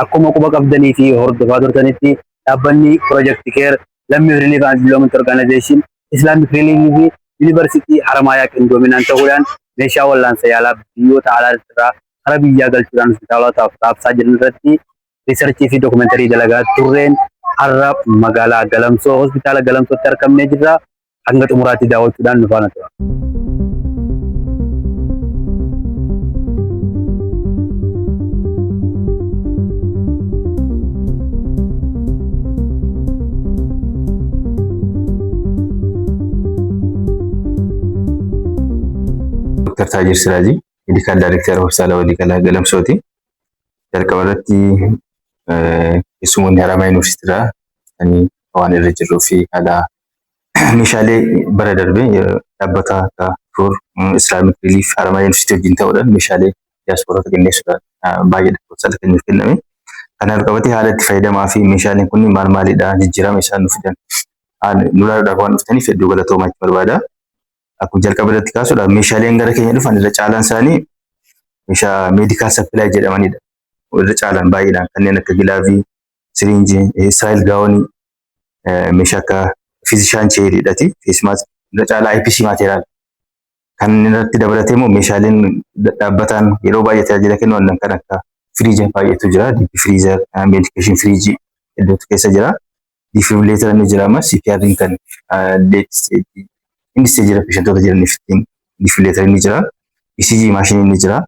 akkuma quba qabdanii fi hordofaa turtanitti dhaabbanni Project Care Lammii Relief and Development Organization Islamic Relief fi Yuunivarsiitii Haramaayaa qindoominaan ta'uudhaan meeshaa wallaansa yaalaa biyyoota alaa irraa gara biyyaa galchuudhaan hospitaalotaaf raabsaa jiran irratti riisarchii fi dookumentarii dalagaa turreen har'a magaalaa Galamsoo hospitaala Galamsootti argamnee jirra. Hanga xumuraatti daawwachuudhaan nu faana tura. Dr. Tajir Siraji, Medical Director Hospitaala Waliigalaa Galamsooti. Jalqaba irratti keessummoonni Haramaa Yuunivarsiitiirraa waan irra jirruu fi haala meeshaalee bara darbee dhaabbata akka Fur Islamic Relief Haramaa Yuunivarsiitii wajjin ta'uudhaan meeshaalee diyaaspoorota qindeessuudhaan baay'ee lakkoofsa kennuuf kenname. Kana qabatee haala itti fayyadamaa fi meeshaaleen kun maal maalidha jijjiirama isaan nu fidan. Nulaadhaaf waan dhuftaniif hedduu galatoomaa itti barbaada. Akkuma jalqaba irratti kaasuudhaan meeshaaleen gara keenya dhufan irra caalaan isaanii meeshaa meedikaal sappilaay jedhamanidha. Irra caalaan baay'eedhaan kanneen akka gilaavii, siriinjii, Israa'el gaawonii, meeshaa akka fiizishaan cheeriidhaati. Feesimaas irra caalaa IPC maateriyaal. Kan irratti dabalatee immoo meeshaaleen dhaabbataan yeroo baay'ee tajaajila kennu kan akka firiija baay'eetu jira. Diipi firiizer, meedikeeshin firiijii hedduutu keessa jira. Diifibrileetara ni jira ammas CPR'n kan leetisteetii indistee jira peeshantoota jiraniif ittiin diifibrileetara ni jira. ECG maashinii ni jira.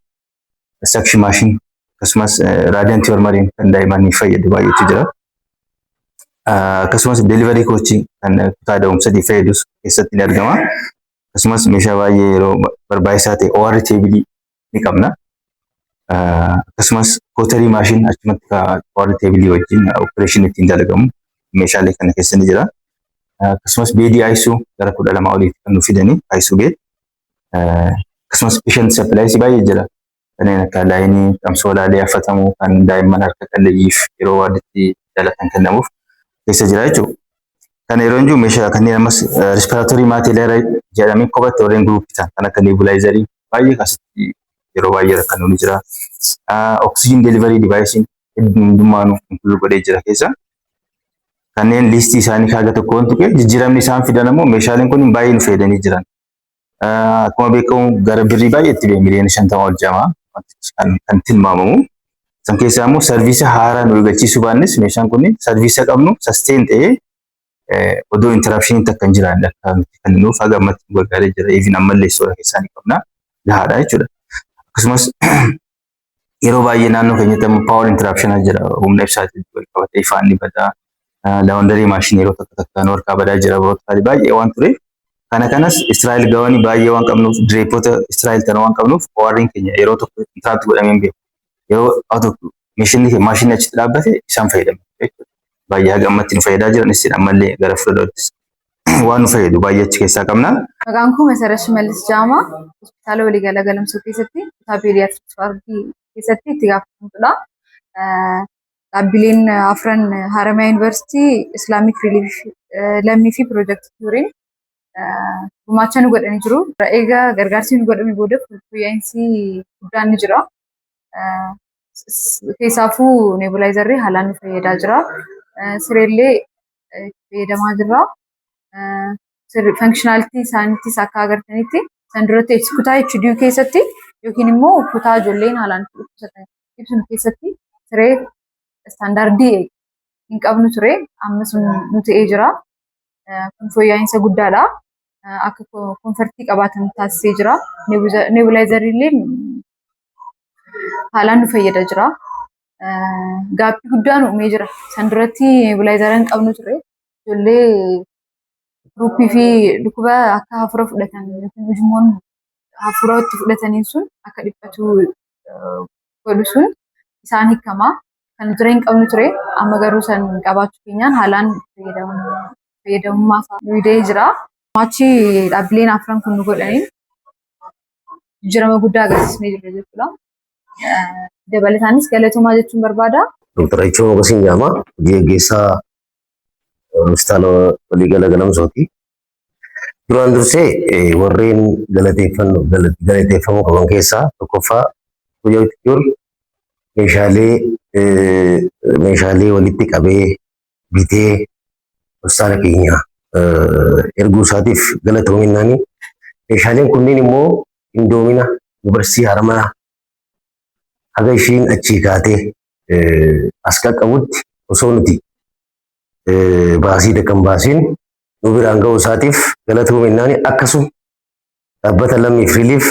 Sakshi maashin akkasumas raadiyantii hormariin kan daa'immaniif fayyadu baay'eetu jira. Akkasumas deelivarii koochii kan kutaa da'umsatii fayyadus keessatti ni argama. Akkasumas meeshaa baay'ee yeroo barbaachisaa ta'e OR teebilii ni qabna. Akkasumas kootarii maashin achumatti OR teebilii wajjin opereeshinii ittiin dalagamu meeshaalee kana keessa ni jira. Akkasumas beedii aayisuu gara 12 oliitti kan nu fidanii aayisuu beed. Akkasumas peeshant sappilaayisii baay'ee jira. Kanneen akka laayinii qabsoolaalee affatamuu kan daa'imman harka qalleeyyiif yeroo waaditti dhalatan kennamuuf keessa jira jechuudha. Kana yeroo jiru meeshaa kanneen ammas rispiraatorii maatiileera jedhamee kophatti warreen guruupitaan kan akka neebulaayizarii baay'ee keessatti yeroo baay'ee rakkan ni jira. Oksijiin deelivarii divaayisiin hundummaanu qulqulluu godhee jira keessa. Kanneen liistii isaanii kaaga tokkoon tuqee jijjiiramni isaan fidan ammoo meeshaaleen kun baay'ee nu fayyadanii jiran. Akkuma beekamu gara birrii baay'eetti bee miliyoona 50 ol jamaa kan tilmaamamu. San keessaa immoo sarviisa haaraa nu eegalchiisuu baannes meeshaan kun sarviisa qabnu sustain ta'ee odoo interruption takka hin jiraanne akka nuti kenninuuf haga ammatti nu gargaaree jira. Even ammallee soora keessaa ni qabna gahaadha jechuudha. Akkasumas yeroo baay'ee naannoo keenyatti amma power interruption jira. Humna ibsaatiin wal qabatee ifaan ni badaa. Laawundarii maashinii yeroo takka nu harkaa badaa jira. Baay'ee waan tureef kana kanas Israa'el gaawonii baay'ee waan qabnuuf direepoota Israa'el kana waan qabnuuf OR'n keenya yeroo tokko interact godhamee hin beeku. Yeroo maashinni achitti dhaabbate isaan fayyadamu. Baay'ee haga ammatti nu fayyadaa jiran isin ammallee gara fuulduraattis waan nu fayyadu baay'ee achi keessaa qabna. Maqaan koo Masarat Shimallis Jaamaa hospitaala waliigalaa Galamsoo keessatti kutaa peediyaatiriksii waardii keessatti itti gaafatamtuudha. Dhaabbileen afran Haramaayaa Yuunivarsiitii Islaamic Relief Lammii fi Project Cure gumaacha nu godhanii jiru. Egaa gargaarsi nu godhame booda fooyya'insi guddaan ni jira. Keessaafuu neebulaayizarri haalaan nu fayyadaa jira. Sireellee fayyadamaa jirra. Fankishinaalitii isaaniittis akka agartanitti san duratti kutaa HDU keessatti yookiin immoo kutaa ijoolleen haalaan ibsinu keessatti siree istaandaardii hin qabnu ture. Ammas nu ta'ee jira. Kun fooyya'insa guddaadha. Akka konfortii qabaatan taasisee jira. Neebulaayizarri illee haalaan nu fayyada jira. Gaaffii guddaan uumee jira. San duratti neebulaayizara hin qabnu ture. Ijoollee guruupii fi dhukkuba akka hafuura fudhatan yookiin ujummoon hafuura itti fudhataniin sun akka dhiphatu godhu sun isaan hiikama. Kan dura hin qabnu ture. Amma garuu san qabaachuu keenyaan haalaan fayyadamummaa isaa fidee jira. Maachi dhaabbileen afran kun nu godhaniin jijjiirama guddaa agarsiisnee jirra jechuudha. Dabalataanis galatoomaa jechuun barbaada. Dr. Aichoo Mogosin Jaamaa gaggeessaa hospitaala waliigalaa Galamsooti. Duraan dursee warreen galateeffamuu qaban keessaa tokkoffaa Project Cure meeshaalee meeshaalee walitti qabee bitee hospitaala keenya erguu isaatiif galatoominaani. Meeshaaleen kunneen immoo qindoomina dubartii Haramayaa haga ishiin achii kaatee as qaqqabutti osoo nuti baasii kan baasiin nu biraan ga'uu isaatiif galatoominaani. Akkasuma dhaabbata lammiif riiliif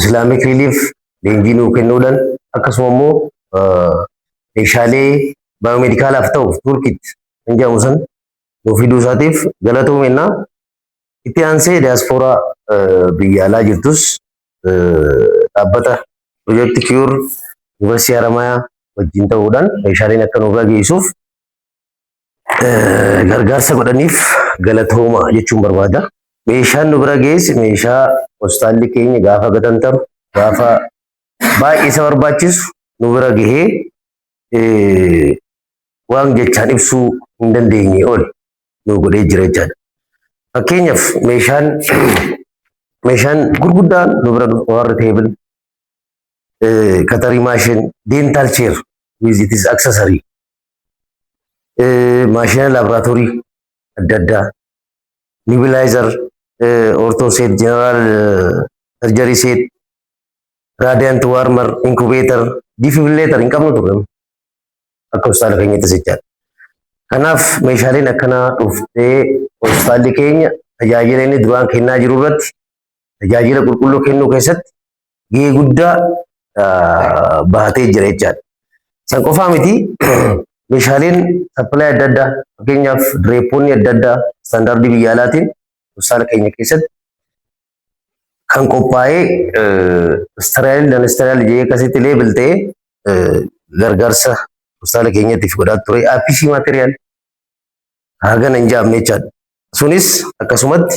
Islaamic Relief leenjii nuu kennuudhaan akkasuma immoo meeshaalee baayomedikaalaaf ta'u tuurkiitti kan jedhamu san nuu fiduu isaatiif galatoominaa. Itti aansee diyaaspooraa biyya alaa jirtus dhaabbata Project Cure Yuunivarsiitii Haramayaa wajjin ta'uudhaan meeshaaleen akka nurra geessuuf gargaarsa godhaniif galatooma jechuun barbaada. Meeshaan nu bira geesse meeshaa hospitaalli keenya gaafa gatantaru gaafa baay'ee isa barbaachisu nu bira gahee waan jechaan ibsuu hin dandeenye ol nu godhee jira jechaadha. Fakkeenyaaf meeshaan gurguddaan nu bira warra teebil katarii maashin dental chair with its accessory maashina laaboraatoorii adda addaa nebulizer orthoset general surgery set radiant warmer incubator defibrillator hin qabnu ture akka hospitaala keenyatti jechaadha. Kanaaf meeshaaleen akkanaa dhuftee hospitaalli keenya tajaajila inni duraan kennaa jiru irratti tajaajila qulqulluu kennuu keessatti gahee guddaa bahatee jira jechaadha. San qofaa miti meeshaaleen sappilaay adda addaa fakkeenyaaf direeppoonni adda addaa istaandardii biyya alaatiin hospitaala keenya keessatti kan qophaa'ee istiraayil dan istiraayil jedhee akkasitti leebil ta'ee gargaarsa hospitaala keenyattiif godhaa ture. APC maateriyaal haga nan jaamne jechaadha. Sunis akkasumatti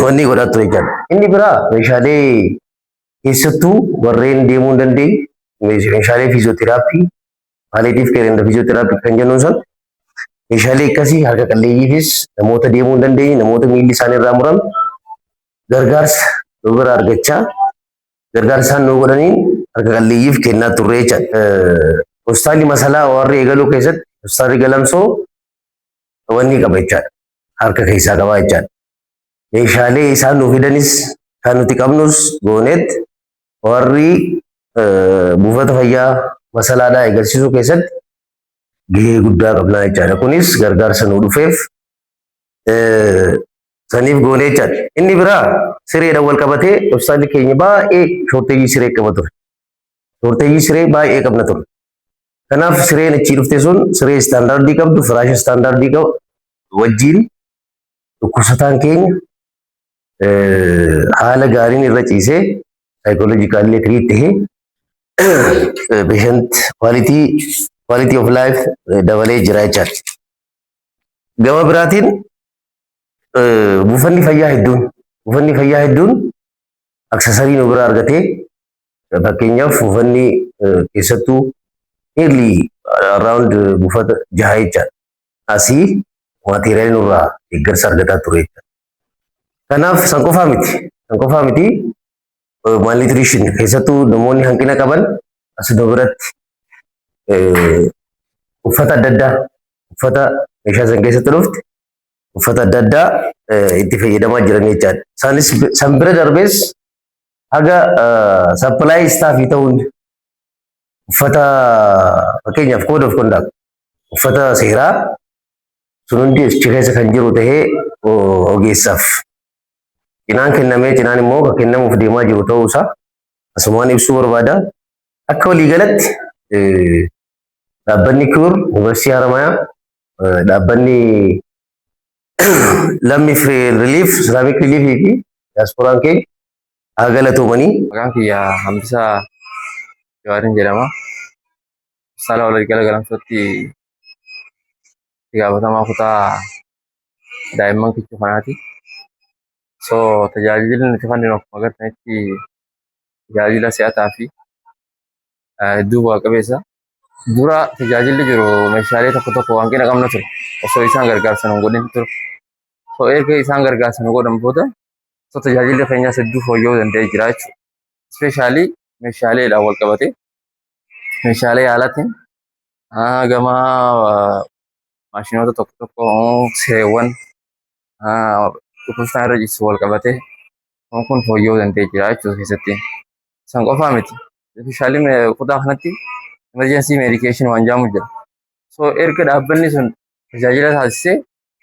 wanni godhaa ture jechaadha. Inni biraa meeshaalee keessattuu warreen deemuu hin dandeenye meeshaalee fiiziyootiraappii paaleetiif keerenda fiiziyootiraappii kan jennuun san meeshaalee akkasii harka qalleeyyiifis namoota deemuu hin dandeenye namoota miilli isaanii irraa murame gargaarsa nu bira argachaa gargaarsa isaan nu godhaniin harka qalleeyyiif kennaa turre jechaadha. Hospitaalli masalaa warri eegaluu keessatti hospitaalli galamsoo wanni qaba jechaadha. Harka keessaa qaba jechaadha. Meeshaalee isaan nu fidanis kan nuti qabnus gooneet warri buufata fayyaa masalaadhaa eegalsiisuu keessatti gahee guddaa qabnaa jechaadha. Kunis gargaarsa nu dhufeef saniif goonee jechaadha. Inni biraa sireedhaan wal qabatee hospitaalli keenya baay'ee shoorteejii siree qaba ture. Shoorteejii siree baay'ee qabna ture. Kanaaf sireen achii dhufte sun siree istaandardii qabdu firaasha istaandardii qabu wajjin dhukkubsataan keenya haala gaariin irra ciisee saayikooloojikaallee tiriit tahee patient quality of life dabalee jira jechaadha. Gama biraatiin buufanni fayyaa hedduun aksesarii nu bira argatee fakkeenyaaf buufanni keessattuu nearly around buufata 6 jechaadha. Asii maateriyaal nurraa deeggarsa argataa ture jechaadha. Kanaaf san qofaa miti malnutrition keessattuu namoonni hanqina qaban as nu biratti uffata adda addaa uffata meeshaa san keessatti dhufte uffata adda addaa itti fayyadamaa jiran jechaadha. Isaanis san bira darbees haga sappilaay istaafii ta'uun uffata fakkeenyaaf code of conduct uffata seeraa sun hundi achi keessa kan jiru tahee ogeessaaf cinaan kennamee cinaan immoo kan kennamuuf deemaa jiru ta'uusaa asumaan ibsuu barbaada. Akka waliigalatti dhaabbanni Cure Yuunivarsiitii Haramayaa dhaabbanni lammiif relief Islaamic Relief fi diyaaspooraan keenya haa galatoomanii. Maqaan kiyya Hambisaa Jawaariin jedhama. Saala waliigala galamsootti itti gaafatamaa kutaa daa'imman kichuu kanaati. So tajaajilli nuti kenninu akkuma agartanitti tajaajila si'ataa fi hedduu bu'aa qabeessa. Dura tajaajilli jiru meeshaalee tokko hanqina qabna ture. Osoo isaan gargaarsa nu godhin ture. So erga isaan gargaarsa nu godhan booda so tajaajilli keenyaas hedduu fooyya'uu danda'ee jira jechuudha. Ispeeshaalii meeshaaleedhaan wal qabate meeshaalee yaalaatiin gama maashinoota tokko tokko sireewwan dhukkubsatan irra jiru wal qabatee kun fooyya'uu danda'ee jira jechuudha keessatti. San qofaa miti. Meeshaalee kutaa kanatti emergency medication waan jedhamu jira. So erga dhaabbanni sun tajaajila taasisee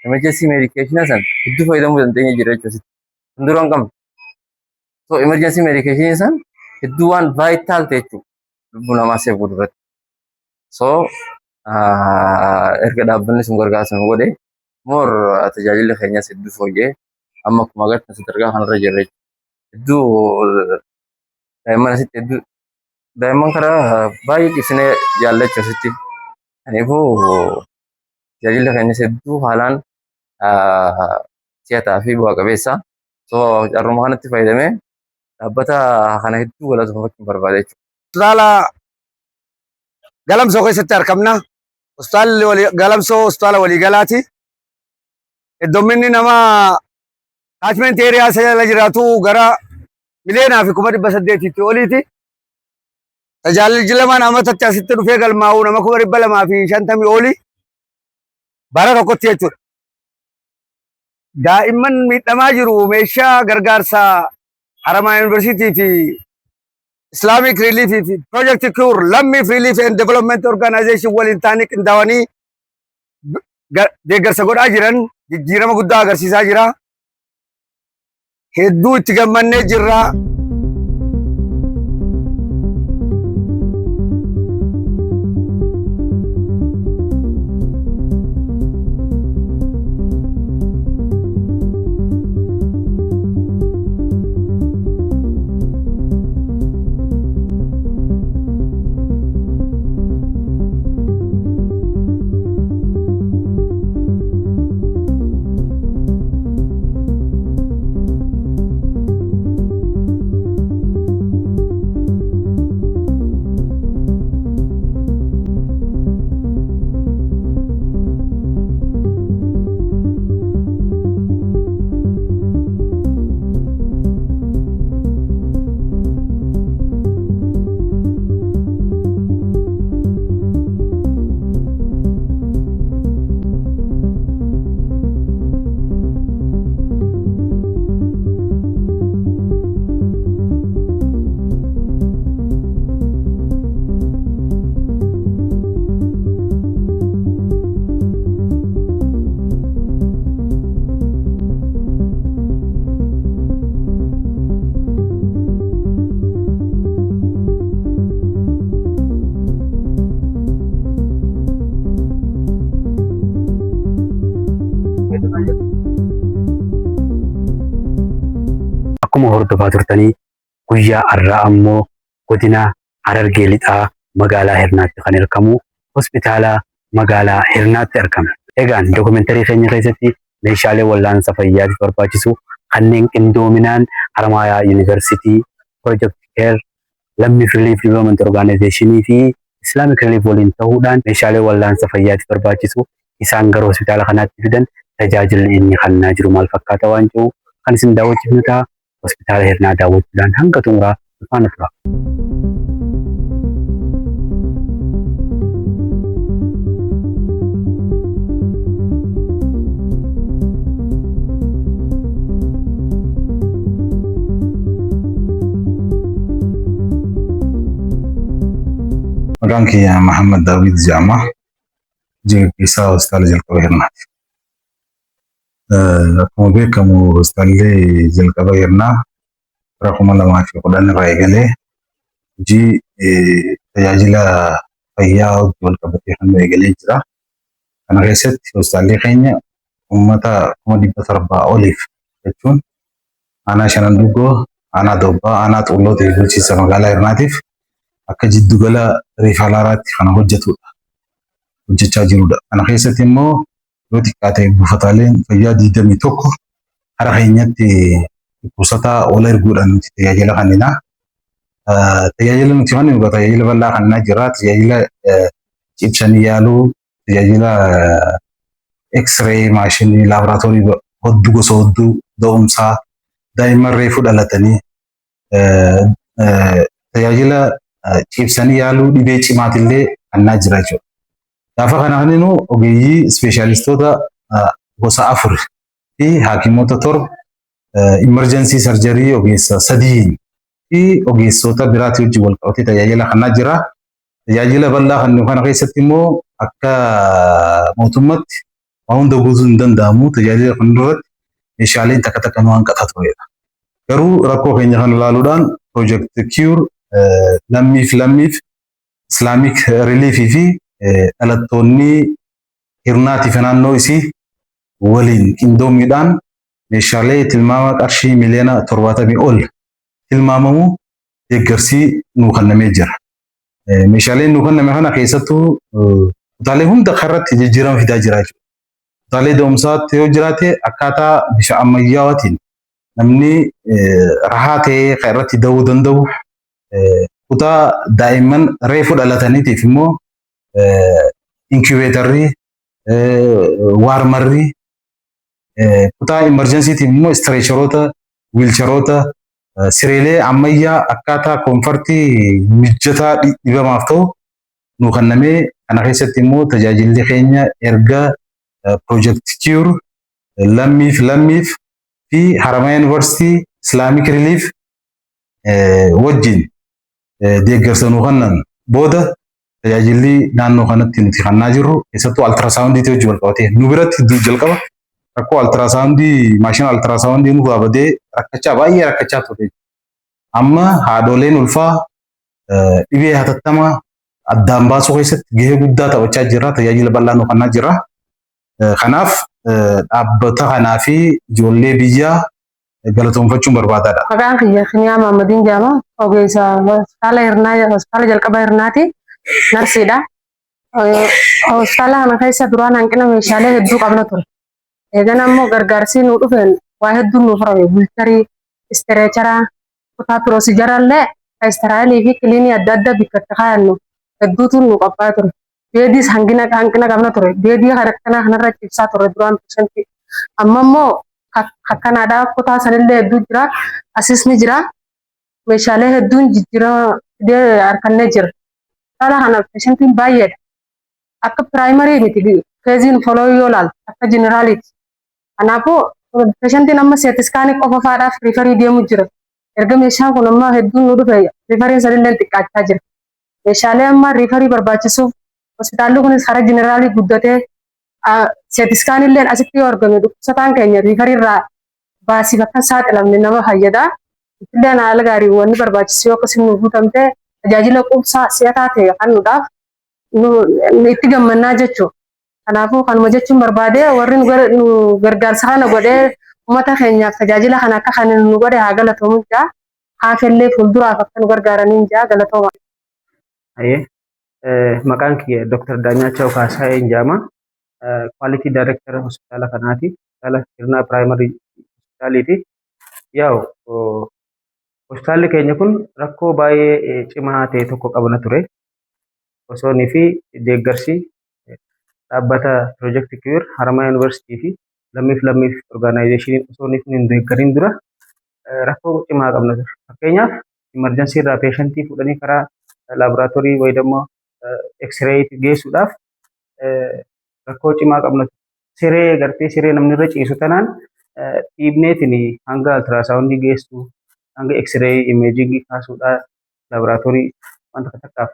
emergency medication san hedduu fayyadamuu dandeenya jira jechuudha. Kan duraan qabnu. So emergency medication san hedduu waan vital ta'e jechuudha. Lubbuu namaa seefuu duratti. So erga dhaabbanni sun gargaarsa nu godhe more tajaajila keenyas hedduu fooyya'ee amma akkuma agartan sadarkaa kanarra jirra jechuudha. Hedduu daa'imman asitti hedduu daa'imman karaa baay'ee cimsinee jaallachuu asitti. Kanaafuu tajaajila keenyas hedduu haalaan si'ataa fi bu'aa qabeessa. So carruma kanatti fayyadamee dhaabbata kana hedduu galateeffachuun barbaada jechuudha. Hospitaala Galamsoo keessatti argamna. Hospitaalli Galamsoo hospitaala waliigalaati. Hedduminni nama kaachimenti eeriyaa jala jiraatu gara miliyoonaa fi 800,000 oliiti. Tajaajilamaan amatatti asitti dhufee galmaa'u nama 250 oli bara tokkotti jechuudha. Daa'imman miidhamaa jiru meeshaa gargaarsaa Haramaa Yuunivarsiitii fi Islamic Relief fi Project Cure Lammi Relief and Development Organization waliin ta'anii qindaa'anii deeggarsa godhaa jiran jijjiirama guddaa agarsiisaa jira. Hedduu itti gammannee jirra. Akkuma hordofaa turtanii guyyaa har'aa ammoo godina Harargee Lixaa magaalaa Hirnaatti kan argamu hospitaala magaalaa Hirnaatti argama. Egaan dookumentarii keenya keessatti meeshaalee wallaansa fayyaatiif barbaachisu kanneen qindoominaan Haramaayaa Yuunivarsiitii Project Care Lammi Relief Development Organization fi Islamic Relief waliin ta'uudhaan meeshaalee wallaansa fayyaatiif barbaachisu isaan gara hospitaala kanaatti fidan tajaajilli inni kennaa jiru maal fakkaata waan jiru kan isin daawwachiifnu ta'a. Hospitaala Hirnaa daawwachuudhaan hanga xumuraa faana tura. Maqaan kiyya Muhammad Daawid jedhama. Geggeessaa hospitaala jalqaba Hirnaati. Akkuma beekamu hospitaalli jalqaba Hirnaa bara 2010 irraa eegalee hojii tajaajila fayyaa wal qabatee kan eegalee jira. Kana keessatti hospitaalli keenya uummata 700 oliif jechuun aanaa Shanan Dugoo, aanaa Dobbaa, aanaa Xulloo ta'ee bulchiinsa magaalaa Hirnaatiif akka jiddugala riifalaaraatti kan hojjechaa jirudha. Kana keessatti immoo yoo xiqqaate buufataaleen fayyaa 21 hara keenyatti dhukkubsataa ol erguudhaan nuti tajaajila kennina. Tajaajila nuti kennu tajaajila bal'aa kennaa jira. Tajaajila cibsanii yaaluu, tajaajila X-ray maashinii laaboraatoorii hedduu gosa hedduu da'umsaa daa'imman reefuu dhalatanii tajaajila cibsanii yaaluu dhibee cimaatillee kannaa jira jechuudha. Gaafa kana kan inni ogeeyyii ispeeshaalistoota gosa 4 fi haakimoota 7 imerjensii sarjarii ogeessa 3 fi ogeessota biraatti wajjin wal qabatee tajaajila kannaa jira. Tajaajila bal'aa kan kana keessatti immoo akka mootummaatti waan hunda guutuu hin danda'amu. Tajaajila kan duratti meeshaaleen takka takka nu hanqata turedha. Garuu rakkoo keenya kan ilaaluudhaan Project Cure lammiif Islamic Relief fi dhalattoonni hirnaatii fi naannoo isii waliin qindoomiidhaan meeshaalee tilmaama qarshii miliyoona 70 ol tilmaamamu deeggarsii nuu kennamee jira. Meeshaaleen nuu kenname kana keessattuu kutaalee hunda irratti jijjiirama fidaa jira jechuudha. Kutaalee da'umsaatti yoo jiraate akkaataa bifa ammayyaawaatiin namni rahaa ta'ee kan irratti da'uu danda'u kutaa daa'imman reefu dhalataniitiif immoo inkubeetarrii, waarmarrii, kutaa imerjensiitiif immoo istireecharoota, wiilcharoota, sireelee ammayyaa akkaataa koonfartii mijataa dhibamaaf ta'u nuu kennamee kana keessatti immoo tajaajilli keenya erga Project Cure lammiif fi Haramaya University Islamic Relief wajjin deeggarsa nuu kennan booda tajaajilli naannoo kanatti nuti kennaa jirru keessattuu altiraasaawundii wajjin wal qabatee nu biratti jalqaba rakkoo altiraasaawundii maashina altiraasaawundii nu gaafadee baay'ee rakkachaa ture. Amma haadholeen ulfaa dhibee hatattamaa addaan baasuu keessatti gahee guddaa taphachaa jira. Tajaajila bal'aa nu kennaa jira. Kanaaf dhaabbata kanaa fi ijoollee biyyaa galatoomfachuun barbaadaadha. Maqaan kiyya Kiniyaa Maamadiin Jaama ogeessa hospitaala jalqaba hirnaati narsiidha. Hospitaala kana keessa duraan hanqina meeshaalee hedduu qabna ture. Eegan ammoo gargaarsi nu dhufeen waa hedduu nuuf rabe wiilcharii, istireecharaa, kutaa piroozijaraallee Israa'elii fi kiliinii adda addaa bikkatti kaayannu hedduutu nu qophaa'e ture. Beediis hanqina qabna ture. Beedii kanarra cibsaa ture duraan persentii. Amma immoo akkanaadhaa kutaa sanillee hedduu jira. Asis ni jira. Meeshaalee hedduun jijjiirama fidee harkannee jira. Haala kana persentiin baay'eedha. Akka piraayimarii miti feeziin foloo yoo ilaaltu akka jeneraaliiti. Kanaafuu persentiin amma seetiskaanii qofa faadhaaf riifarii deemu jira. Erga meeshaan kun amma hedduun nu dhufe riifariin sanillee xiqqaachaa jira. Meeshaalee amma riifarii barbaachisuuf hospitaalli kunis hara jeneraalii guddatee seetiskaanillee asitti yoo argame dhukkubsataan keenya riifarii irraa baasiif akka saaxilamne nama fayyada. Illee haala gaarii wanni barbaachisu yoo akkasii nu guutamte tajaajila quubsaa si'ataa ta'e kennuudhaaf itti gammannaa jechuudha. Kanaafuu kanuma jechuun barbaade warri nu gargaarsa kana godhee uummata keenyaaf tajaajila kana akka kan nu godhe haa galatoomu jaa. Haafellee fuulduraaf akka nu gargaaraniin jaa galatooma. Maqaan kiyya Dr. Daanyaachaw Kaasaa Injaama Quality Director hospitaala kanaati. Hospitaala Hirnaa Primary Hospitaaliiti. Yaa'u hospitaalli keenya kun rakkoo baay'ee cimaa ta'e tokko qabna ture. Osoonii fi deeggarsi dhaabbata Project Cure Haramaya University fi lammiif organizationii osoonii hin deeggarin dura rakkoo cimaa qabna ture. Fakkeenyaaf emergency irraa peeshantii fudhanii karaa laaboraatoorii wayidammoo X-ray geessuudhaaf rakkoo cimaa qabna ture. Siree gartee siree namni irra ciisu tanaan dhiibneetiin hanga altiraasaawundii geessu hanga X-ray imeejingii kaasuudhaa laaboraatoorii wanta takkaaf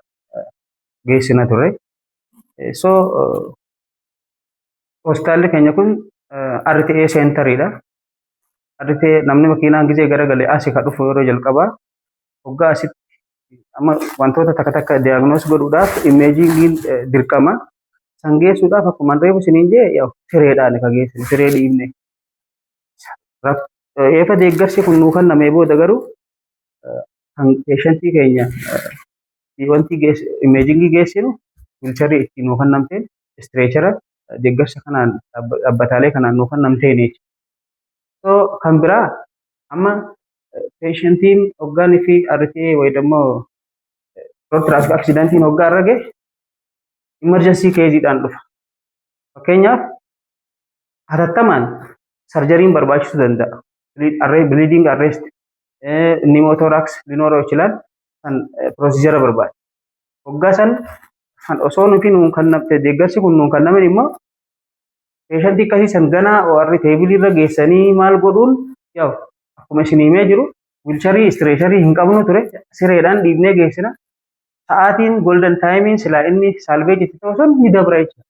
geessina ture. So hospitaalli keenya kun RTA seentariidha. RTA namni makiinaan gizee garagalee asii ka dhufu yeroo jalqabaa hoggaa asitti amma wantoota takka diagnoos godhuudhaaf imeejingiin dirqama. San geessuudhaaf akkuma reefu isiniin jee sireedhaan ka geessinu siree dhiibne. Eefa deeggarsi kun nuu kennamee booda garuu kan peeshantii keenya wanti imeejingii geessinu wiilcharii ittiin nuu kennamteen istireechara deeggarsa kanaan dhaabbataalee kanaan nuu kennamteen jechuudha. So kan biraa amma peeshantiin hoggaanii fi RTA wayidammoo rood tiraafik aksidantiin hoggaa irra gahe imerjensii keeziidhaan dhufa. Fakkeenyaaf hatattamaan sarjariin barbaachisuu danda'a. Bleeding arrest, pneumothorax, pneumothorax kan piroosijara barbaada. Hoggaa san kan osoo nuti nuun kan namte deeggarsi kun nuun kan naman immoo peeshantii akkasii san ganaa warri teebilii irra geessanii maal godhuun yaa'u akkuma isin himee jiru wiilcharii istireesharii hin qabnu ture sireedhaan dhiibnee geessina. Sa'aatiin golden taayimiin silaa inni saalveej itti ta'u sun ni dabra jechuudha.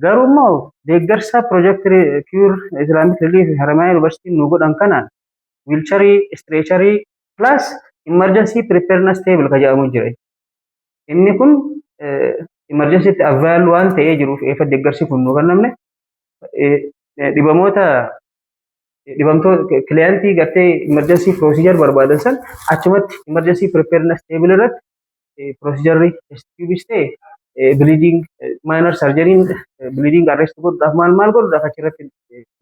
Garuu immoo deeggarsa piroojeektii kiwur islaamik riiliif haramayaa yuunivarsiitiin nu godhan kanaan wiilcharii istireesharii plus emergency preparedness table ka jedhamu jira. Inni kun emergency avail waan ta'ee jiruuf eefa deeggarsi kun nu kennamne dhibamtoota kiliyaantii gartee emergency procedure barbaadan san achumatti emergency preparedness table irratti procedure tubis ta'e bleeding minor surgery bleeding arrest godhuudhaaf maal godhuudhaaf achirratti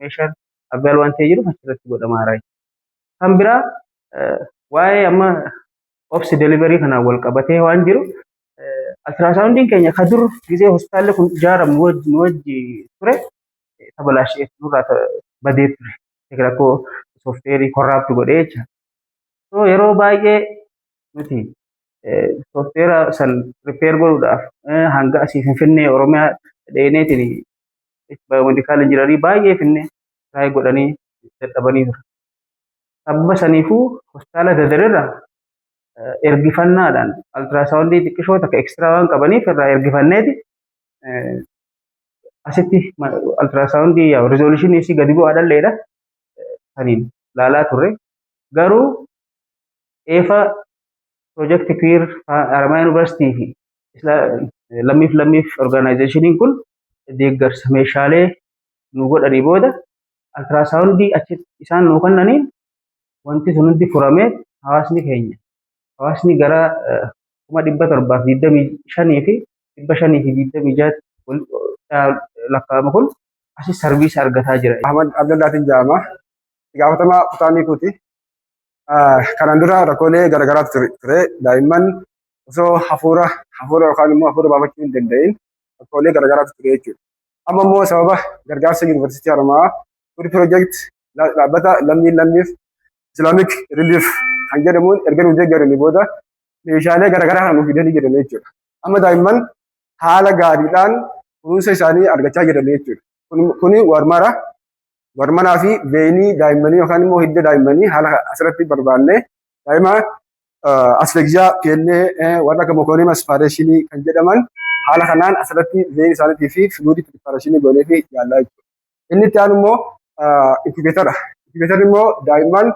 meeshaan avail waan ta'ee jiruuf achirratti godhamaa jira. Kan biraa waa'ee amma obsi delivery kanaan wal qabatee waan jiru ultrasoundiin keenya ka dur gisee hospitaalli kun ijaaramu wajji ture tabalaashee nurraa badee ture. Rakkoo soofteerii korraapti godhee jecha. Yeroo baay'ee nuti soofteera san ripeer godhuudhaaf hanga asii Finfinnee Oromiyaa dheeneetiin baayomedikaal injinarii baay'ee finnee taa'ee godhanii dadhabanii ture. Sababa saniifuu hospitaala Dadareerraa ergifannaadhaan ultrasoundii xiqqishoo takka ekstiraa waan qabaniif irraa ergifanneeti asitti ultrasoundii rizooluushinii isii gadi bu'aa dhalleedha saniin laalaa turre. Garuu eefa piroojeektii kiwur haramayaa yuunivarsiitii fi lammiif orgaanaayzeeshiniin kun deeggarsa meeshaalee nu godhanii booda ultrasoundii achitti isaan nu kennaniin wanti sun hundi furamee hawaasni gara 725 fi 526 lakkaa'ama kun asi sarviisa argataa jira. Ahmad Abdullaatiin jedhama. Gaafatamaa kutaanii kuti. Kanaan dura rakkoolee garaagaraatu ture. Daa'imman osoo hafuura yookaan immoo hafuura baafachuu hin danda'in rakkoolee garaagaraatu ture jechuudha. Amma immoo sababa gargaarsa yuunivarsiitii Haramayaa kuri piroojeekti dhaabbata lammiif islaamik riiliif kan jedhamuun erga nu deeggaranii booda meeshaalee garaagaraa kan nuuf fidanii jiran jechuudha. Amma daa'imman haala gaariidhaan kunuunsa isaanii argachaa jiran jechuudha. Kuni warmanaa fi veenii daa'immanii yookaan immoo hidda daa'immanii haala asirratti barbaanne daa'ima asfegzaa kennee warra akka mokoonii aspaareeshinii kan jedhaman haala kanaan asirratti veenii isaaniitii fi fluudii prepaareeshinii goonee fi yaallaa jechuudha. Inni itti aanu immoo inkubeetara. Inkubeetarri immoo daa'imman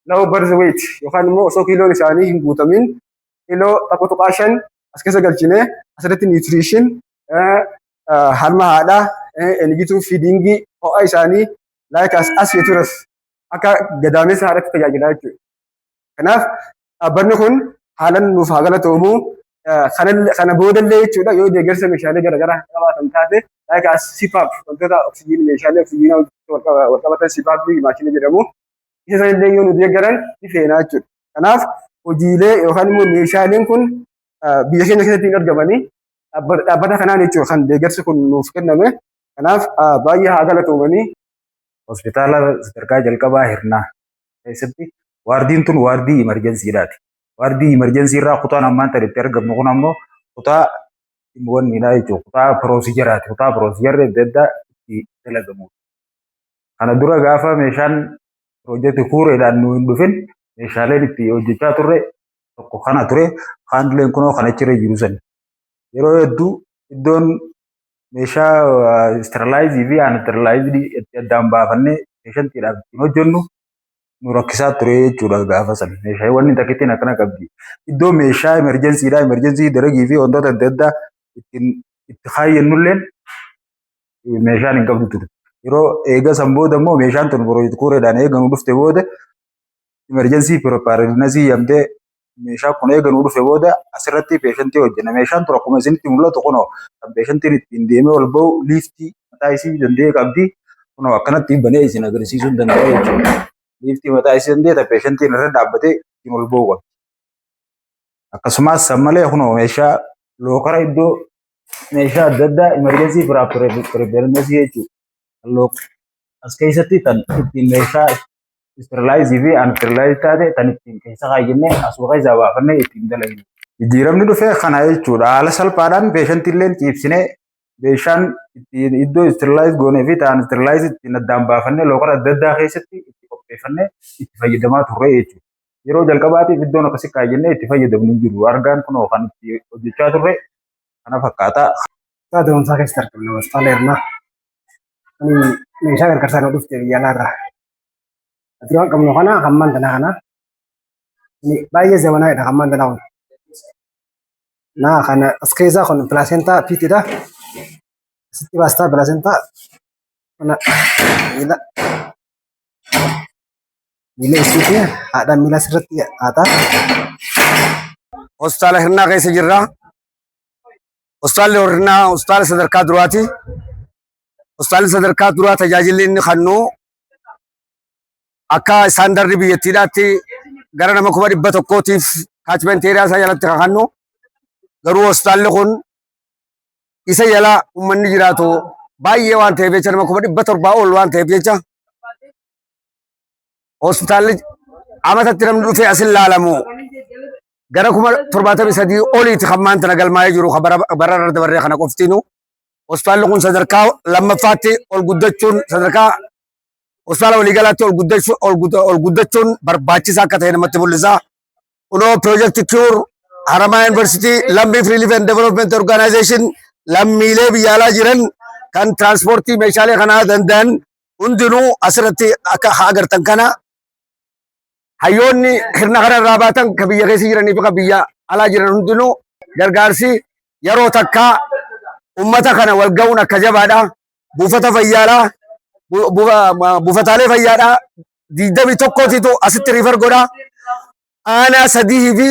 low birth weight yookaan immoo osoo kiiloon isaanii hin guutamin kiiloo 1.5 as keessa galchinee asirratti niwutiriishin harma haadhaa enigituu fiidingii ho'a isaanii laayikaas as feturas akka gadaamessa haadhatti tajaajilaa jechuudha. Kanaaf dhaabbanni kun haalan nuuf haa galatoomu kana boodallee jechuudha yoo deeggarsa meeshaalee garaagaraa qabaatan taate laayikaas sipaap wantoota oksijiinii meeshaalee oksijiinii wal qabatan sipaap maashinii jedhamu isa sanillee yoo nu deeggaran ni feenaa jechuudha. Kanaaf hojiilee yookaan immoo meeshaaleen kun biyya keenya keessatti hin argamanii dhaabbata kanaan jechuudha kan deeggarsi kun nuuf kenname. Kanaaf baay'ee haa galatoomanii. Hospitaala sadarkaa jalqabaa Hirnaa keessatti waardiin tun waardii imerjensiidhaati. Waardii imerjensii irraa kutaan ammaan taditti argamnu kun ammoo kutaa dhimmoonnidha jechuudha. Kutaa piroosijaraati. Kutaa piroozijarri adda addaa itti dalagamu. Kana dura gaafa meeshaan piroojeektii kuureedhaan nu hin dhufin meeshaaleen itti hojjechaa turre tokko kana ture. Haandileen kunoo kan achirra jiru sani. Yeroo hedduu iddoon meeshaa sterlaayizii fi aansterlaayizii itti addaan baafannee peeshantiidhaaf ittiin hojjennu nu rakkisaa ture jechuudha gaafa sana. Meeshaawwan takkittiin akkana qabdi. Iddoo meeshaa emerjensiidhaa, emerjensii daragii fi wantoota adda addaa itti kaayyannulleen meeshaan hin qabdu ture. Yeroo eega san booda immoo meeshaan tun piroojeektii kuureedhaan eeganuu dhufte booda emerjensii pirepaaredinasii yamtee meeshaa kun eeganuu dhufe booda asirratti peeshantii hojjenna. Meeshaan ture akkuma isinitti mul'atu kunoo kan peeshantiin ittiin deemee ol ba'u liiftii mataa isii danda'ee qabdi. Kunoo akkanatti banee isin agarsiisuu danda'a jechuudha. Liiftii mataa isii danda'e peeshantiin irra dhaabbatee ittiin ol ba'u qabdi. Akkasumas sammalee kunoo meeshaa lookara iddoo meeshaa adda addaa emerjensii pirepaaredinasii jechuudha. As keessatti kan ittiin meeshaa sterilize fi unsterilize taate tan ittiin keessa kaayyannee asuma keessa baafannee ittiin dalagna. Jijjiiramni dhufee kana jechuudha. Haala salphaadhaan peeshantii illee ciibsinee meeshaan ittiin iddoo sterilize goonee fi ta'an sterilize ittiin addaan baafannee lookara adda addaa keessatti itti qopheeffannee itti fayyadamaa turre jechuudha. Yeroo jalqabaatiif iddoon akkasii kaayyannee itti fayyadamnu hin jiru. Argaan kunoo kan itti hojjechaa turre kana fakkaata. Taatee keessatti argamna hospitaala Hirnaa. Meeshaa gargaarsaa nu dhufte biyya alaarraa. Ati waan qabnu kana hammaan tanaa kana baay'ee zamanaa'edha hammaan tanaa kun. Naa kana as keessaa kun pilaasentaa piitidha. Asitti baastaa pilaasentaa kana miila isiiti haadhaan miila asirratti haataa. Hospitaala Hirnaa keessa jirra. Hospitaalli Hirnaa hospitaala sadarkaa duraati. Hospitaalli sadarkaa duraa tajaajilli inni kennu akka istaandardi biyyattiidhaatti gara nama 100,000tiif kaachimenti eeriyaa isaa jalatti kan kennu. Garuu hospitaalli kun isa jala uummanni jiraatu baay'ee waan ta'eef jecha nama 700 ol waan ta'eef jecha hospitaalli amatatti namni dhufee asin laalamu gara 73 oliiti kan maanta galmaa'ee jiru bara irra dabarree kana qoftiinu. Hospitaalli kun sadarkaa lammaffaatti ol guddachuun sadarkaa hospitaala waliigalaatti ol guddachuun barbaachisaa akka ta'e namatti mul'isa. Kunoo piroojeektii Kiwur Haramaa Yuunivarsiitii Lammii Relief and Development Organization lammiilee biyya alaa jiran kan tiraanspoortii meeshaalee kanaa danda'an hundinuu asirratti akka agartan kana hayyoonni hirna kana irraa baatan kan biyya keessa jiranii fi kan biyya alaa jiran hundinuu gargaarsi yeroo takkaa ummata kana wal ga'uun akka jabaadha. Buufata fayyaadhaa buufataalee fayyaadhaa 21titu asitti riifar godha. Aanaa 3 fi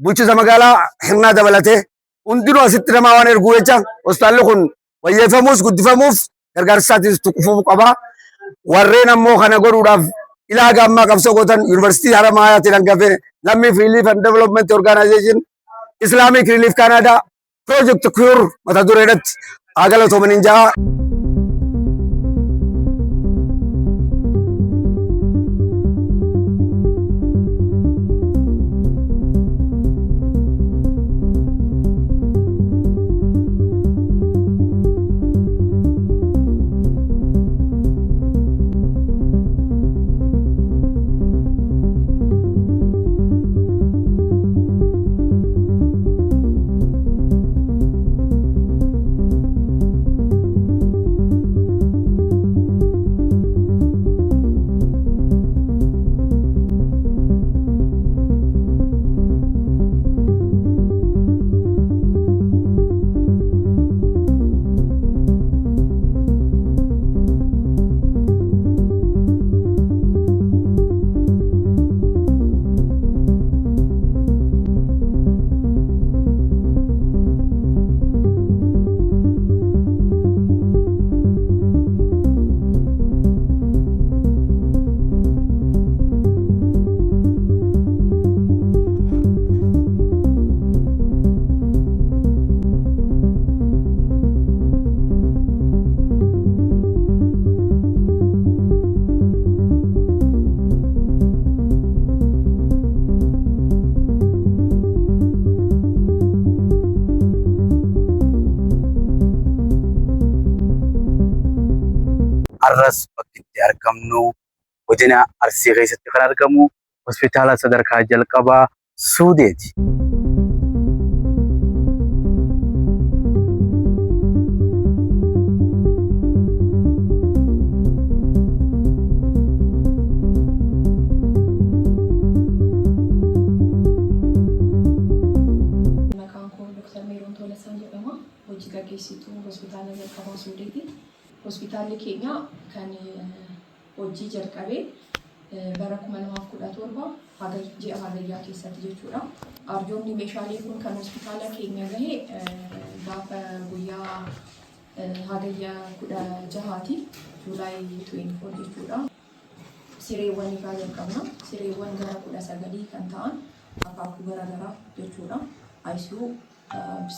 bulchiinsa magaalaa Hirnaa dabalatee hundinuu asitti nama waan erguu jecha hospitaalli kun wayyeeffamuus guddifamuuf gargaarsa isaatis tuqufuu qaba. Warreen ammoo kana godhuudhaaf ilaaga ammaa qabsoo gootan Yuunivarsiitii Haramaayaatti hangafee Lammii Relief and Development Organization Islamic Relief Canada Project Kiwur mata dureedhaatti haa galatoomaniin ja'a. Arras bakki itti argamnu godina Arsii keessatti kan argamu hospitaala sadarkaa jalqabaa Suudeeti. Hospitaalli keenya kan hojii jalqabee bara 2017 haga ji'a Hagayyaa keessatti jechuudha. Arjoomni meeshaalee kun kan hospitaala keenya gahe gaafa guyyaa Hagayyaa 16ti Juulaay 24 jechuudha. Sireewwan irraa jalqabna. Sireewwan gara 19 kan ta'an akaakuu garaagaraa jechuudha. ICU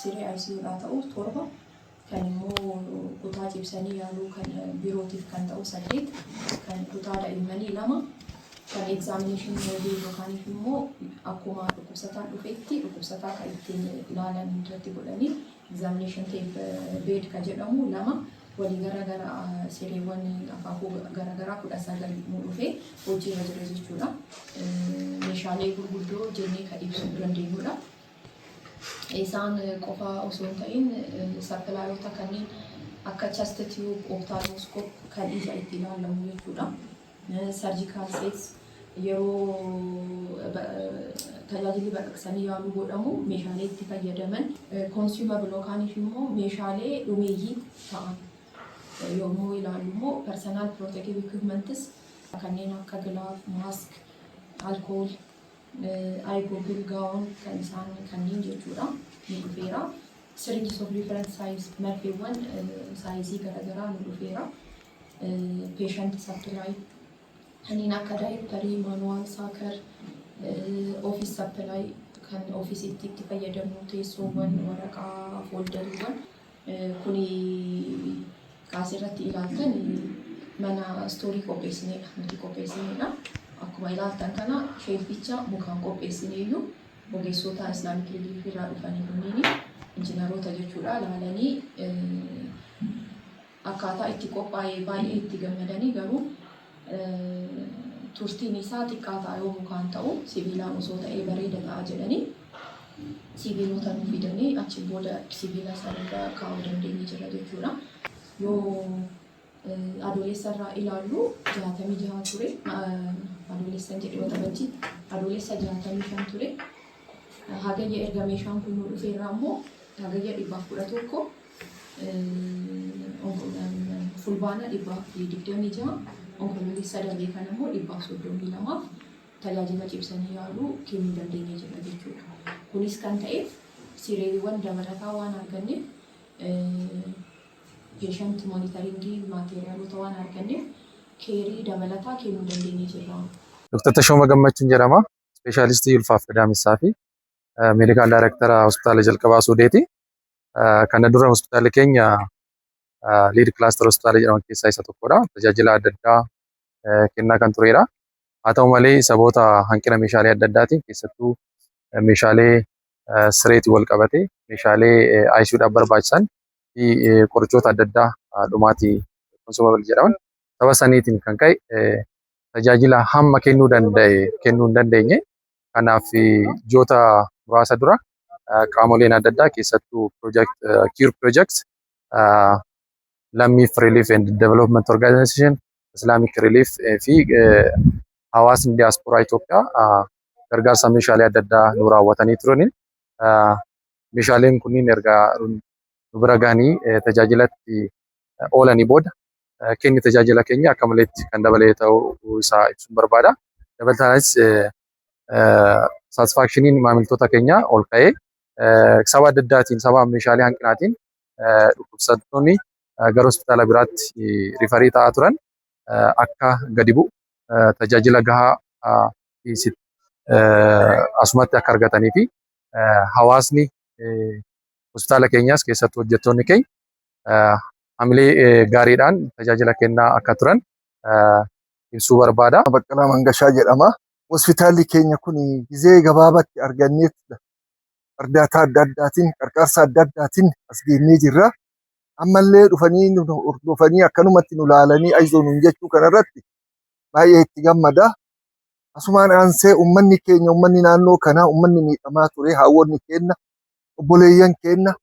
siree ICU irraa ta'u 7 kan immoo kutaa cibsanii yaaluu kan birootiif kan ta'u 8 kan kutaa daa'immanii 2 kan examination model yookaan immoo akkuma dhukkubsataan dhufetti dhukkubsataa kan ittiin ilaalan irratti godhanii examination tape bed kan jedhamu lama walii garagara sireewwan akaakuu garagaraa 19 nu dhufee hojiirra jira jechuudha. Meeshaalee gurguddoo jennee kan ibsuu dandeenyudha. Isaan qofa osoo hin ta'in sappilaayota kanneen akka chest tube, ophthalmoscope kan ija itti ilaalamu jechuudha. Surgical sets yeroo tajaajilli baqaqsanii yaaluu godhamu meeshaalee itti fayyadaman consumable yookaan immoo meeshaalee dhumeeyyii ta'an yommuu ilaallu immoo personal protective equipments kanneen akka glove, mask, alcohol, eye goggle, gown kan isaan kanneen jechuudha ni dhufeera. Syringes of different size marfeewwan saayizii garaagaraa ni dhufeera. Patient supply kanneen akka daayiparii, maanuwaal, saakar, ofiis supply kan ofiisitti itti fayyadamnu teessoowwan, waraqaa, foldariiwwan kuni kaasirratti ilaaltan mana stoorii qopheessineedha. Nuti qopheessineedha. Akkuma ilaaltan kana sheelficha mukaan qopheessineeyyuu ogeessota islaamik reliif irraa dhufanii kunniin injiinaroota jechuudha ilaalanii akkaataa itti qophaa'ee baay'ee itti gammadanii garuu turtiin isaa xiqqaa ta'a yoo mukaan ta'u sibiilaan osoo ta'ee bareeda ta'a jedhanii sibiilota nu fidanii achi booda sibiila sanarra kaa'uu dandeenye jira jechuudha. Yoo adoolessa irraa ilaallu 66 ture. Adoolessan jedhee waxabajji adoolessa 65 ture. Hagayya erga meeshaan kun nu dhufeerraa immoo hagayya 111 fulbaana 126 onkoloolessa darbee kan immoo 132 tajaajila cibsanii yaaluu kennuu dandeenye jira jechuudha. Kunis kan ta'eef sireewwan dabalataa waan arganneef patient monitoringii maateriaalota waan arganneef keerii dabalataa kennuu dandeenye jira. Dr. Tashooma Gammachuun jedhama. Ispeeshaalistii ulfaaf gadaamessaa fi meedikaal daayirektara hospitaala jalqabaa Suudeeti. Kana dura hospitaalli keenya liid kilaaster hospitaala jedhaman keessaa isa tokkodha. Tajaajila adda addaa kennaa kan turedha. Haa ta'u malee saboota hanqina meeshaalee adda addaatiin keessattuu meeshaalee sireetii wal qabate meeshaalee ICUudhaaf barbaachisan fi qorichoota adda addaa dhumaatii konsumabal jedhaman saba saniitiin kan ka'e tajaajila hamma kennuu hin dandeenye. Kanaaf ji'oota muraasa dura qaamoleen adda addaa keessattuu Cure Project, Lammiif Relief and Development Organization, Islamic Relief fi hawaasni diiyaasporaa Itoophiyaa gargaarsa meeshaalee adda addaa nu raawwatanii turaniin meeshaaleen kunniin erga nu bira gahanii tajaajilatti oolanii booda kenni tajaajila keenya akka maleetti kan dabalee ta'uu isaa ibsuun barbaada. Dabalataanis satisfaakshiniin maamiltoota keenyaa ol ka'ee saba adda addaatiin saba meeshaalee hanqinaatiin dhukkubsattoonni gara hospitaala biraatti rifarii ta'aa turan akka gadi bu'u tajaajila gahaa asumatti akka argatanii fi hawaasni hospitaala keenyaas keessattuu hojjettoonni keenya hamilee gaariidhaan tajaajila kennaa akka turan ibsuu barbaada. Baqqalaa Mangashaa jedhama. Hospitaalli keenya kun gizee gabaabatti arganneettudha. Ardaataa adda addaatiin, qarqaarsa adda addaatiin as geenyee jirra. Ammallee dhufanii akkanumatti nu laalanii ayizoo nuun jechuu kanarratti baay'ee itti gammada. Asumaan aansee uummanni keenya, uummanni naannoo kanaa, uummanni miidhamaa ture, haawwonni keenya, obboleeyyan keenya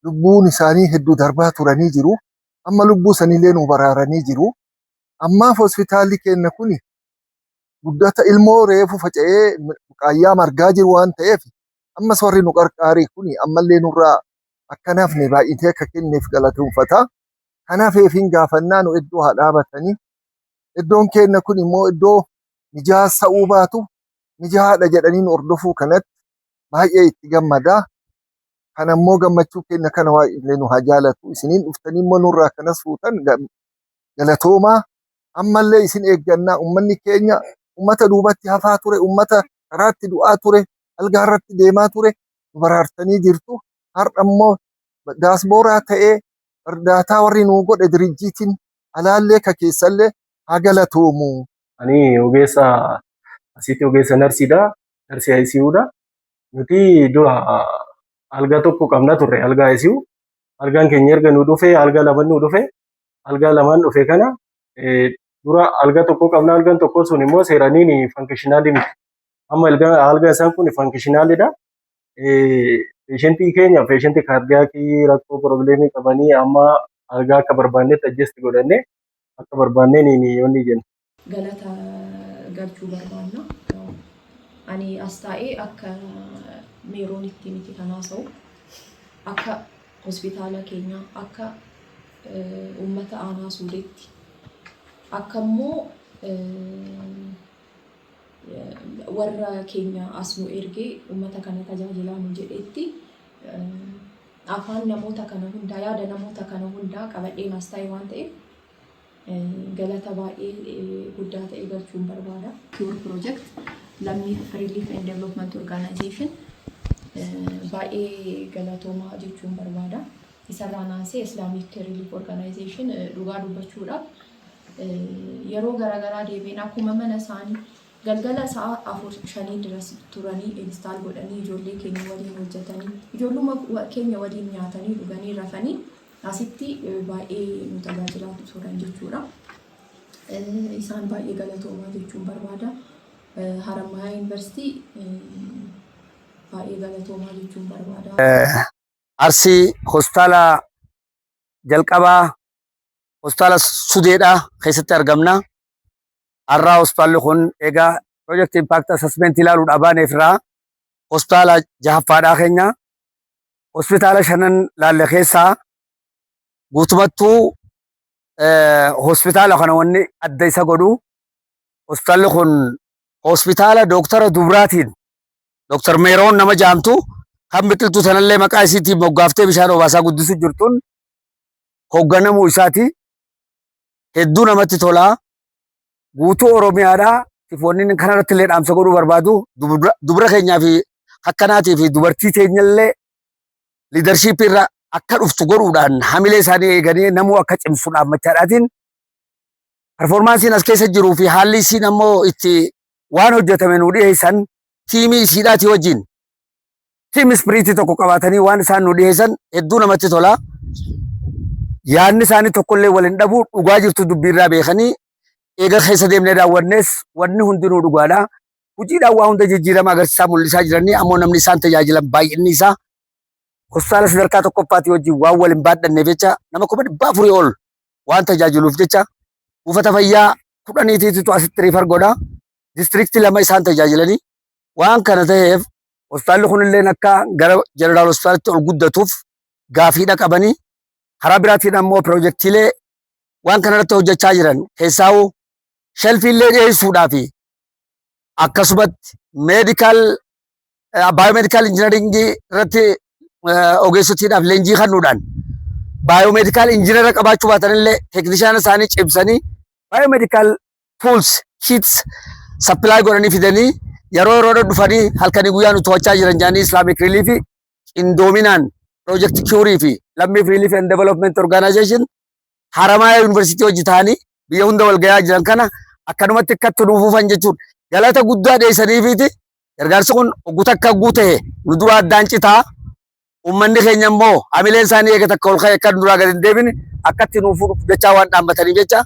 lubbuun isaanii hedduu darbaa turanii jiru. Amma lubbuu sanillee nu baraaranii jiru. Ammaaf hospitaalli keenya kun guddata ilmoo reefu faca'ee qaayyaa margaa jiru waan ta'eef ammas warri nu qarqaare kun ammallee nurraa akkanaaf ne baay'itee akka kenneef galateeffata. Kanaaf eefiin gaafannaa nu iddoo haa dhaabatanii. Iddoon keenya kun immoo iddoo mijaa'aa sa'uu baatu mijaa'aadha jedhanii nu hordofuu kanatti baay'ee itti gammada. Kana immoo gammachuu keenya kana waa'illee nu haa jaalatu. Isiniin dhuftanii immoo nurraa kanas fuutan galatoomaa. Ammallee isin eeggannaa uummanni keenya uummata duubatti hafaa ture, uummata karaatti du'aa ture, algaarratti deemaa ture nu baraartanii jirtu. Har'a immoo daasbooraa ta'ee ardaataa warri nuu godhe dirijjiitiin alaallee ka keessallee haa galatoomu. Ani ogeessa asitti ogeessa narsiidha. Narsii ICUudha. Nuti dura algaa tokko qabna turre algaa ICU. Algaan keenya erga nu dhufe algaa lamaan nu dhufe. Algaa lamaan dhufe kana dura algaa tokko qabna algaan tokko sun immoo seeraniin fankishinaali miti. Amma algaa isaan kun fankishinaaliidha. Peeshentii keenya peeshentii kaardiyaakii rakkoo probleemii qabanii amma algaa akka barbaannetti adjesti godhannee akka barbaanneen yoonni jenna. Galata galchuu barbaanna. Ani as taa'ee akka meeroonitti miti kan haasa'u akka hospitaala keenyaa akka uummata aanaa suudeetti akka immoo warra keenya as nu ergee uummata kana tajaajilaa nu jedhetti afaan namoota kana hundaa yaada namoota kana hundaa qabadheen as taa'e waan ta'eef galata baay'ee guddaa ta'e galchuun barbaada. Cure Project Lammii Relief and Development Organization baay'ee galatoomaa jechuun barbaada. Isarraa naasee Islamic Relief Organization dhugaa dubbachuudhaaf yeroo garaagaraa deebiin akkuma mana isaanii galgala sa'a 4-5 duras turanii install godhanii ijoollee keenya waliin hojjetanii ijoolluma keenya waliin nyaatanii dhuganii rafanii asitti baay'ee nu tajaajilaa turan jechuudha. Isaan baay'ee galatoomaa jechuun barbaada. Harammayaa Yuunivarsiitii baay'ee galatoomaa jechuun barbaada. Arsii hospitaala jalqabaa hospitaala Sudeedhaa keessatti argamna. Har'aa hospitaalli kun egaa Project Impact Assessment ilaaluudhaa baaneef irraa hospitaala 6ffaadhaa keenya. Hospitaala 5 laalle keessaa guutumattuu hospitaala kana wanni adda isa godhu hospitaalli kun hospitaala Dooktara Dubraatiin Dooktar Meeroon nama jaamtu kan biqiltuu sanallee maqaa isiitiin moggaaftee bishaan obaasaa guddisu jirtuun hoogganamuu isaati. Hedduu namatti tolaa. Guutuu Oromiyaadhaa tifoonni kanarratti illee dhaamsa godhuu barbaadu dubara keenyaa fi akkanaatii fi dubartii teenyallee liidarshiipii irra akka dhuftu godhuudhaan hamilee isaanii eeganii namuu akka cimsu dhaammachaadhaatiin performaansiin as keessa jiruu fi haalli isiin ammoo itti waan hojjetame nu dhiyeessan tiimii isiidhaatii wajjin tiim ispiriitii tokko qabaatanii waan isaan nu dhiyeessan hedduu namatti tola. Yaadni isaanii tokkollee waliin dhabuu dhugaa jirtu dubbiirraa beekanii eega keessa deemnee daawwannees wanni hundinuu dhugaadha. Hojiidhaan waa hunda jijjiirama agarsiisaa mul'isaa jiranii ammoo namni isaan tajaajilan baay'inni isaa hospitaala sadarkaa tokkoffaatti wajjin waan waliin baadhanneef jecha nama 400 ol waan tajaajiluuf jecha buufata fayyaa 10 asitti riifar godha. Distriktii 2 isaan tajaajilanii waan kana ta'eef hospitaalli kunillee akka gara jeneraal hospitaalitti ol guddatuuf gaafiidha qabanii karaa biraatiin ammoo piroojeektiilee waan kanarratti hojjechaa jiran keessaa'u shelfiillee dhiyeessuudhaa fi akkasumatti baayomedikaal injiinaringii irratti ogeessotiidhaaf leenjii kennuudhaan baayomedikaal injiinara qabaachuu baatanillee teeknishaana isaanii cimsanii baayomedikaal tuuls kiits sappilaay godhanii fidanii yeroo dhufanii halkanii guyyaa nu to'achaa jiran jaanii Islamic Relief indoominaan Project Cure fi Lammii Relief and Development Organization Harammayaa Yuunivarsiitii hojii ta'anii biyya hunda wal gayaa jiran kana akkanumatti akkatti dhufuufan jechuun galata guddaa dhiyeessaniifiiti. Gargaarsi kun ogguu akka guutee nu dura addaan citaa uummanni keenya immoo hamileen isaanii eega takka ol ka'e akka duraa gadi hin deebine akkatti nuuf jechaa waan dhaammataniif jecha